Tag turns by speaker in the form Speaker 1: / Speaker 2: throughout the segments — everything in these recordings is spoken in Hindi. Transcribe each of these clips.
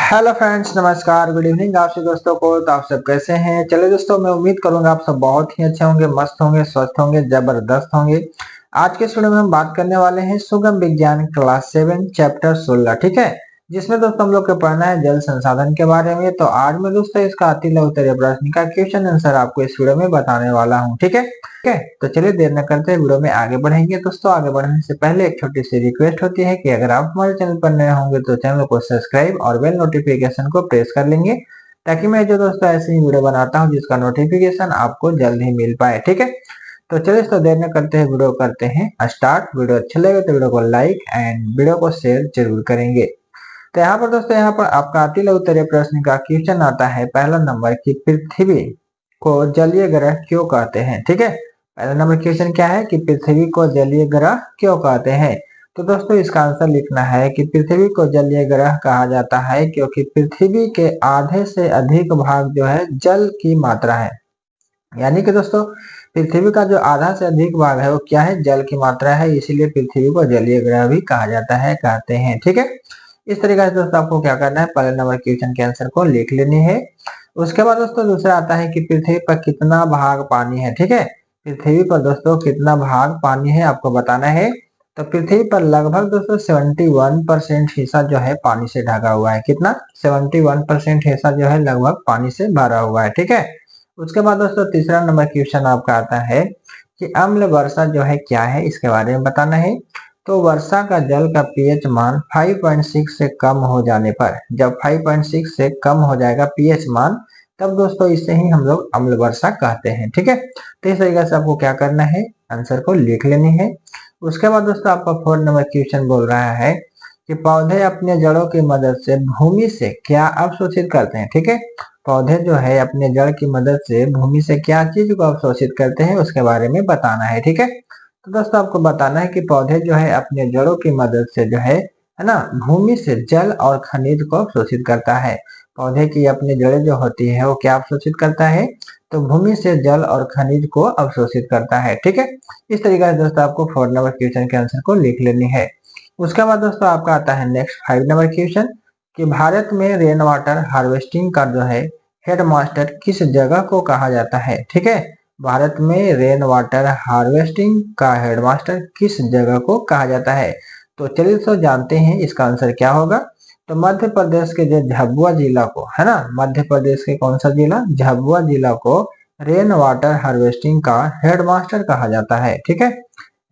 Speaker 1: हेलो फ्रेंड्स, नमस्कार, गुड इवनिंग आप सभी दोस्तों को। तो आप सब कैसे हैं? चलिए दोस्तों, मैं उम्मीद करूंगा आप सब बहुत ही अच्छे होंगे, मस्त होंगे, स्वस्थ होंगे, जबरदस्त होंगे। आज के वीडियो में हम बात करने वाले हैं सुगम विज्ञान क्लास 7 चैप्टर 16, ठीक है, जिसमें दोस्तों हम लोग को पढ़ना है जल संसाधन के बारे में। तो आज मैं दोस्तों इसका अति उत्तरीय प्रश्न का क्वेश्चन आंसर आपको इस वीडियो में बताने वाला हूँ, ठीक है। तो चलिए देर न करते हैं, वीडियो में आगे बढ़ेंगे। दोस्तों आगे बढ़ने से पहले एक छोटी सी रिक्वेस्ट होती है कि अगर आप हमारे चैनल पर नए होंगे तो चैनल को सब्सक्राइब और बेल नोटिफिकेशन को प्रेस कर लेंगे, ताकि मैं जो दोस्तों ऐसे ही वीडियो बनाता हूं जिसका नोटिफिकेशन आपको जल्द ही मिल पाए, ठीक है। तो चलिए तो देर न करते हैं, वीडियो करते हैं स्टार्ट। वीडियो अच्छा लगे तो वीडियो को लाइक एंड वीडियो को शेयर जरूर करेंगे। तो यहाँ पर दोस्तों, यहाँ पर आपका अति उत्तरीय प्रश्न का क्वेश्चन आता है पहला नंबर की पृथ्वी को जलीय ग्रह क्यों कहते हैं, ठीक है। पहला नंबर क्वेश्चन क्या है कि पृथ्वी को जलीय ग्रह क्यों कहते हैं। तो दोस्तों इसका आंसर लिखना है कि पृथ्वी को जलीय ग्रह कहा जाता है क्योंकि पृथ्वी के आधे से अधिक भाग जो है जल की मात्रा है। यानी कि दोस्तों पृथ्वी का जो आधा से अधिक भाग है वो क्या है, जल की मात्रा है, इसीलिए पृथ्वी को जलीय ग्रह भी कहा जाता है, कहते हैं, ठीक है। इस तरीके से दोस्तों आपको क्या करना है, पहले नंबर क्वेश्चन के आंसर को लिख लेनी है। उसके बाद दोस्तों दूसरा आता है कि पृथ्वी पर कितना भाग पानी है, ठीक है। पृथ्वी पर दोस्तों कितना भाग पानी है आपको बताना है। तो पृथ्वी पर लगभग दोस्तों 71% हिस्सा जो है पानी से ढका हुआ है। कितना? 71% हिस्सा जो है लगभग पानी से भरा हुआ है, ठीक है। उसके बाद दोस्तों तीसरा नंबर क्वेश्चन आपका आता है कि अम्ल वर्षा जो है क्या है, इसके बारे में बताना है। तो वर्षा का जल का पीएच मान 5.6 से कम हो जाने पर, जब 5.6 से कम हो जाएगा पीएच मान, तब दोस्तों इसे ही हम लोग अम्ल वर्षा कहते हैं, ठीक है। तो इस तरीके से आपको क्या करना है, आंसर को लिख लेनी है। उसके बाद दोस्तों आपका 4 नंबर क्वेश्चन बोल रहा है कि पौधे अपने जड़ों की मदद से भूमि से क्या अवशोषित करते हैं, ठीक है। पौधे जो है अपने जड़ की मदद से भूमि से क्या चीज को अवशोषित करते हैं उसके बारे में बताना है, ठीक है। तो दोस्तों आपको बताना है कि पौधे जो है अपने जड़ों की मदद से जो है ना, भूमि से जल और खनिज को अवशोषित करता है। पौधे की अपनी जड़ें जो होती है वो क्या अवशोषित करता है, तो भूमि से जल और खनिज को अवशोषित करता है, ठीक है। इस तरीके से दोस्तों आपको 4 नंबर क्वेश्चन के आंसर को लिख लेनी है। उसके बाद दोस्तों आपका आता है नेक्स्ट 5 नंबर क्वेश्चन कि भारत में रेन वाटर हार्वेस्टिंग का जो है हेडमास्टर किस जगह को कहा जाता है, ठीक है। भारत में रेन वाटर हार्वेस्टिंग का हेडमास्टर किस जगह को कहा जाता है। तो चलिए तो जानते हैं इसका आंसर क्या होगा। तो मध्य प्रदेश के जो झाबुआ जिला को है ना, मध्य प्रदेश के कौन सा जिला, झाबुआ जिला को रेन वाटर हार्वेस्टिंग का हेडमास्टर कहा जाता है, ठीक है।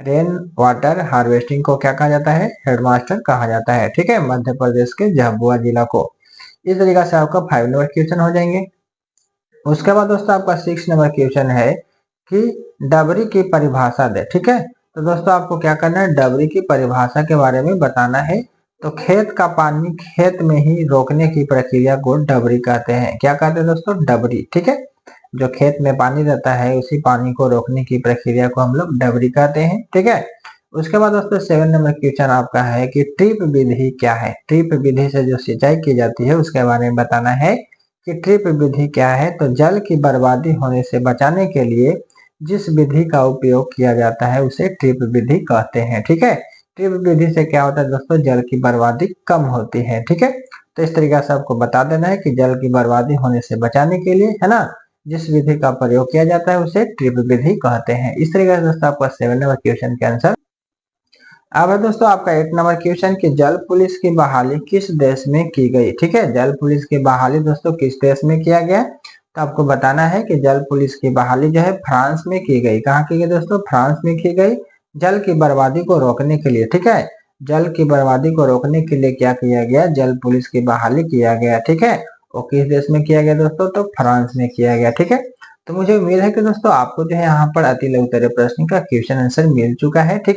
Speaker 1: रेन वाटर हार्वेस्टिंग को क्या कहा जाता है, हेडमास्टर कहा जाता है, ठीक है, मध्य प्रदेश के झाबुआ जिला को। इस तरीके से आपका 5 नंबर क्वेश्चन हो जाएंगे। उसके बाद दोस्तों आपका 6 नंबर क्वेश्चन है कि डबरी की परिभाषा दे, ठीक है। तो दोस्तों आपको क्या करना है, डबरी की परिभाषा के बारे में बताना है। तो खेत का पानी खेत में ही रोकने की प्रक्रिया को डबरी कहते हैं। क्या कहते हैं दोस्तों, डबरी, ठीक है। जो खेत में पानी रहता है उसी पानी को रोकने की प्रक्रिया को हम लोग डबरी कहते हैं, ठीक है। उसके बाद दोस्तों 7 नंबर क्वेश्चन आपका है कि ट्रिप विधि क्या है। ट्रिप विधि से जो सिंचाई की जाती है उसके बारे में बताना है कि ट्रिप विधि क्या है। तो जल की बर्बादी होने से बचाने के लिए जिस विधि का उपयोग किया जाता है उसे ट्रिप विधि कहते हैं, ठीक है। ट्रिप विधि से क्या होता है दोस्तों, जल की बर्बादी कम होती है, ठीक है। तो इस तरीके से आपको बता देना है कि जल की बर्बादी होने से बचाने के लिए है ना, जिस विधि का प्रयोग किया जाता है उसे ट्रिप विधि कहते हैं। इस तरीके से दोस्तों आपका 7 नंबर क्वेश्चन के आंसर। अब है दोस्तों आपका 8 नंबर क्वेश्चन कि जल पुलिस की बहाली किस देश में की गई, ठीक है। जल पुलिस की बहाली दोस्तों किस देश में किया गया, तो आपको बताना है कि जल पुलिस की बहाली जो है फ्रांस में की गई। कहाँ की गई दोस्तों, फ्रांस में की गई, जल की बर्बादी को रोकने के लिए, ठीक है। जल की बर्बादी को रोकने के लिए क्या किया गया, जल पुलिस की बहाली किया गया, ठीक है। वो किस देश में किया गया दोस्तों, तो फ्रांस में किया गया, ठीक है। तो मुझे उम्मीद है कि दोस्तों आपको जो है यहाँ पर अति लघु प्रश्न का क्वेश्चन आंसर मिल चुका है, ठीक है।